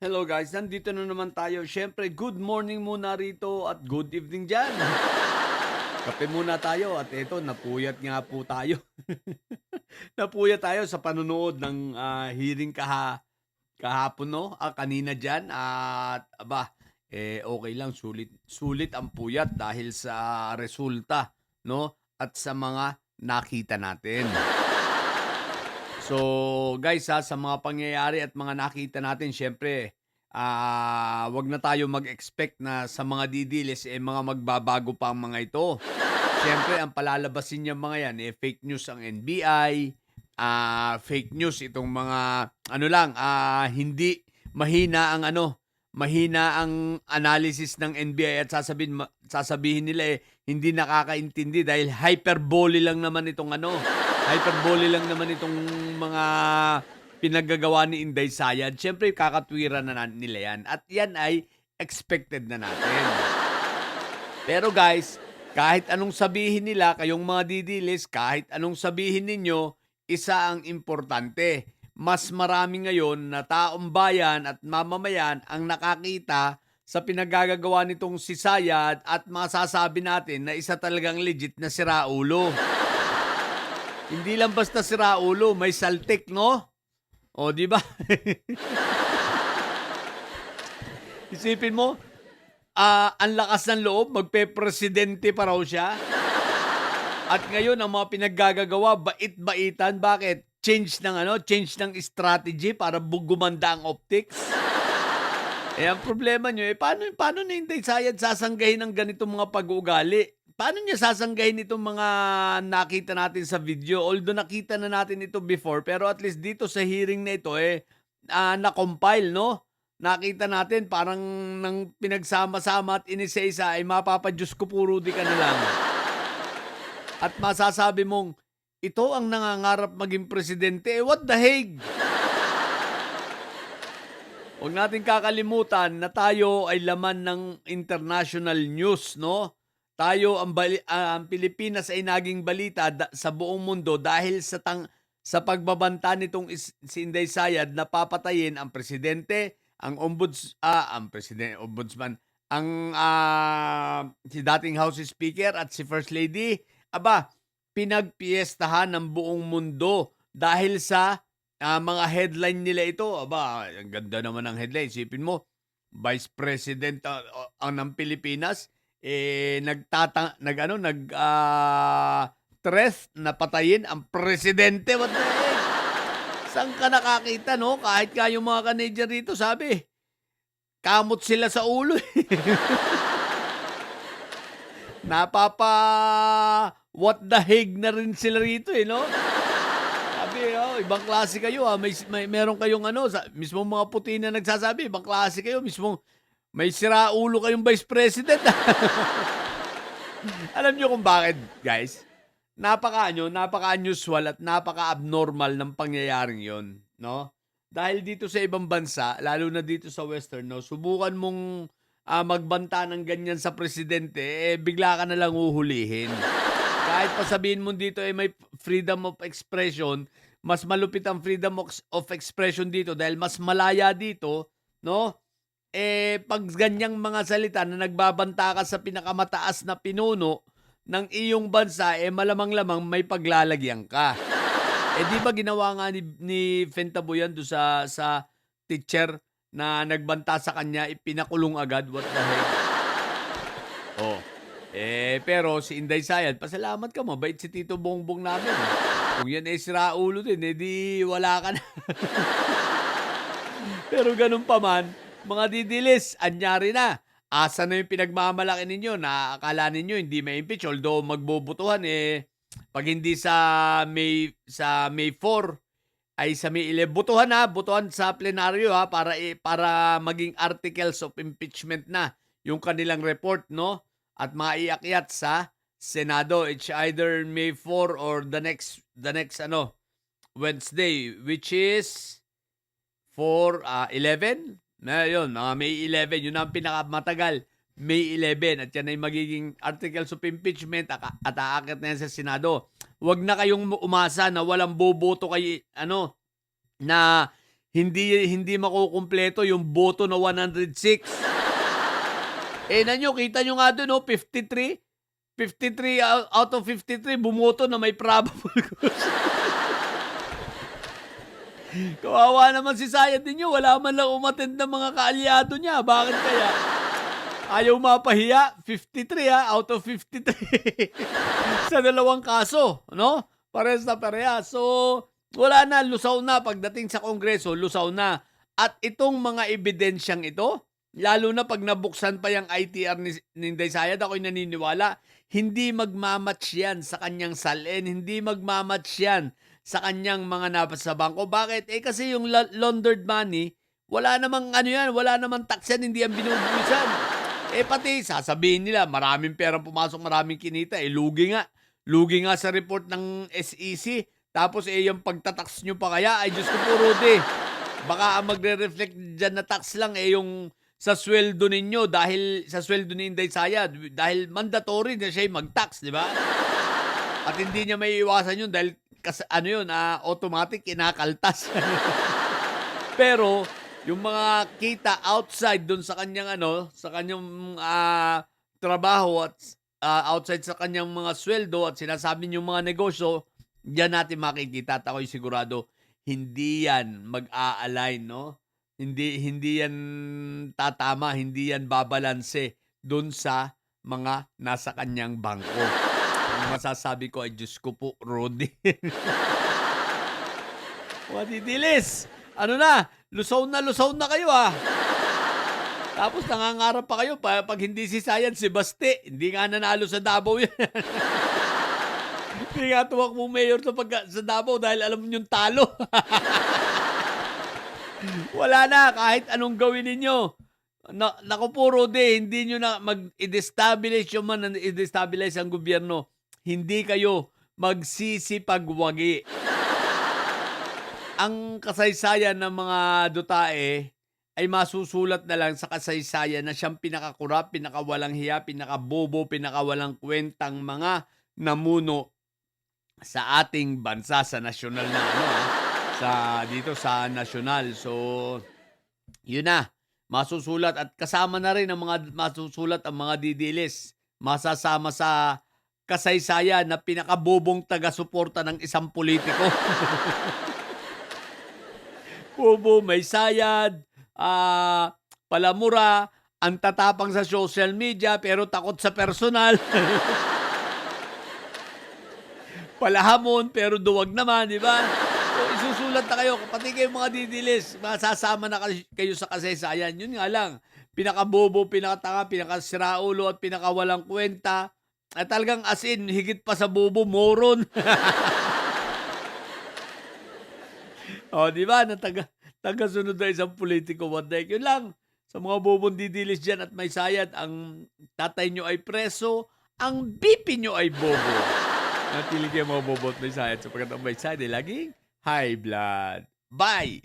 Hello guys, nandito na naman tayo. Siyempre, good morning muna rito at good evening dyan. Kape muna tayo at ito, napuyat nga po tayo. Napuyat tayo sa panonood ng hearing kahapon, no? Kanina dyan. At aba, okay lang, sulit ang puyat dahil sa resulta, no? At sa mga nakita natin. So, guys sa mga pangyayari at mga nakita natin siyempre, 'wag na tayo mag-expect na sa mga didilis, mga magbabago pa ang mga ito. Siyempre ang palalabasin niyang mga 'yan, fake news ang NBI, fake news itong mga ano lang, hindi mahina ang mahina ang analysis ng NBI at sasabihin nila, hindi nakakaintindi dahil hyperbole lang naman itong hyperbole lang naman itong mga pinaggagawa ni Inday Sayad. Siyempre kakatwiran nila yan at yan ay expected na natin. Pero guys, kahit anong sabihin nila, kayong mga didilis, kahit anong sabihin ninyo, isa ang importante. Mas marami ngayon na taong bayan at mamamayan ang nakakita sa pinagagagawa nitong si Sayad at masasabi natin na isa talagang legit na siraulo. Hindi lang basta siraulo, may saltik, no? O, di ba? Isipin mo, ang lakas ng loob, magpe-presidente pa raw siya. At ngayon, ang mga pinaggagagawa, bait-baitan. Bakit? Change ng strategy para gumanda ang optics. Ang problema nyo, paano na Inday Sayad sasanggahin ng ganitong mga pag-uugali? Paano niya sasanggahin itong mga nakita natin sa video? Although nakita na natin ito before, pero at least dito sa hearing na ito, na-compile, no? Nakita natin parang nang pinagsama-sama at inisa-isa ay mapapadyos ko puro di ka na lang. At masasabi mong, ito ang nangangarap maging presidente. What the heck? Huwag natin kakalimutan na tayo ay laman ng international news, no? Tayo ang Pilipinas ay naging balita sa buong mundo dahil sa pagbabanta nitong si Inday Sayad na papatayin ang presidente, ombudsman, si dating House Speaker at si First Lady. Aba, pinagpiestahan ng buong mundo dahil sa mga headline nila ito. Aba, ang ganda naman ng headline. Isipin mo, Vice President ang ng Pilipinas, threat na patayin ang presidente. What the heck? Saan ka nakakita, no? Kahit nga yung mga Canadian rito, sabi, kamot sila sa ulo. What the heck na rin sila rito, no? Sabi, ibang klase kayo, meron kayong mismo mga puti na nagsasabi, ibang klase kayo, mismo may siraulo kayong Vice President. Alam niyo kung bakit, guys? Napaka-unusual at napaka-abnormal ng pangyayaring 'yon, no? Dahil dito sa ibang bansa, lalo na dito sa Western, no, subukan mong magbanta ng ganyan sa presidente, bigla ka na lang uhulihin. Kahit pa sabihin mo dito may freedom of expression, mas malupit ang freedom of expression dito dahil mas malaya dito, no? Pag ganyang mga salita na nagbabanta ka sa pinakamataas na pinuno ng iyong bansa, malamang-lamang may paglalagyan ka. Di ba ginawa nga ni Fentaboyan doon sa teacher na nagbanta sa kanya, ipinakulong agad? What the heck? Oh. Pero si Inday Sayad, pasalamat ka, mabait si Tito Bongbong namin. Kung yan siraulo din, di wala ka na. Pero ganun pa man, mga didilis, anyari na. Asa na yung pinagmamalaki ninyo na akala ninyo hindi ma-impeach, although magbobotohan pag hindi sa May 4 ay sa May 11 botohan sa plenaryo para maging articles of impeachment na yung kanilang report, no? At maiakyat sa Senado. It's either May 4 or the next Wednesday, which is 11? Na yun, mga May 11, yun ang pinakamatagal. May 11 at yan ay magiging articles of impeachment at aakit na yan sa Senado. Huwag na kayong umasa na walang boboto kay na hindi makukumpleto yung boto na 106. Kita nyo nga dun, 53 out of 53 bumoto na may probable cause. Kawawa naman si Sayad ninyo, wala man lang umattend ng mga kaalyado niya. Bakit kaya? Ayaw mapahiya, 53 out of 53 sa dalawang kaso, no? Parehas na parehas. So, wala na, lusaw na. Pagdating sa Kongreso, lusaw na. At itong mga ebidensyang ito, lalo na pag nabuksan pa yung ITR ni Inday Sayad, ako'y naniniwala, hindi magmamatch yan sa kanyang salin, hindi magmamatch yan sa kanyang mga napas sa bangko. Bakit? Kasi yung laundered money, wala namang wala namang tax yan, hindi yan binubuwisan. Pati sasabihin nila, maraming perang pumasok, maraming kinita. Lugi nga. Lugi nga sa report ng SEC. Tapos yung pagtatax nyo pa kaya, ay Diyos ko po, Rudy. Baka ang magre-reflect dyan na tax lang yung sa sweldo ninyo dahil sa sweldo ni Inday Sayad. Dahil mandatory na siya mag-tax, di ba? At hindi niya may iwasan yun dahil automatic kinakaltas. Pero yung mga kita outside dun sa kanyang trabaho at outside sa kanyang mga sweldo at sinasabi niyong mga negosyo, diyan natin makikita at ako'y sigurado hindi yan mag-a-align, no? Hindi yan tatama, hindi yan babalanse dun sa mga nasa kanyang bangko. Ang masasabi ko ay Diyos ko po, Rudy. Madidilis! Lusaw na kayo Tapos nangangarap pa kayo pag hindi si Sayad, si Baste. Hindi nga nanalo sa Davao yan. Hindi nga tumakbo mayor sa Davao dahil alam mo yung talo. Wala na, kahit anong gawin ninyo. Naku po, Rudy, hindi nyo na mag-destabilize i-destabilize ang gobyerno. Hindi kayo magsisipagwagi. Ang kasaysayan ng mga dutae ay masusulat na lang sa kasaysayan na siyang pinakakurap, pinakawalang hiya, pinakabobo, pinakawalang kwentang mga namuno sa ating bansa, sa nasyonal na dito sa nasyonal. So, yun na. Masusulat at kasama na rin ang mga masusulat ang mga didilis. Masasama sa kasaysayan na pinakabobong taga-suporta ng isang politiko. Bobo, may Sayad, palamura, ang tatapang sa social media pero takot sa personal. Palahamon pero duwag naman, di ba? So, isusulat na kayo. Pati kayo mga didilis, masasama na kayo sa kasaysayan. Yun nga lang, pinakabobo, pinakatanga, pinakasiraulo at pinakawalang kwenta. At talagang higit pa sa bobo, moron. Di ba? Tagasunod na isang politiko one day. Yun lang. Sa mga bobong didilis dyan at may Sayad, ang tatay nyo ay preso, ang BP nyo ay bobo. Natili kayo mga bobot may Sayad sapagkat ang may Sayad ay laging high blood. Bye!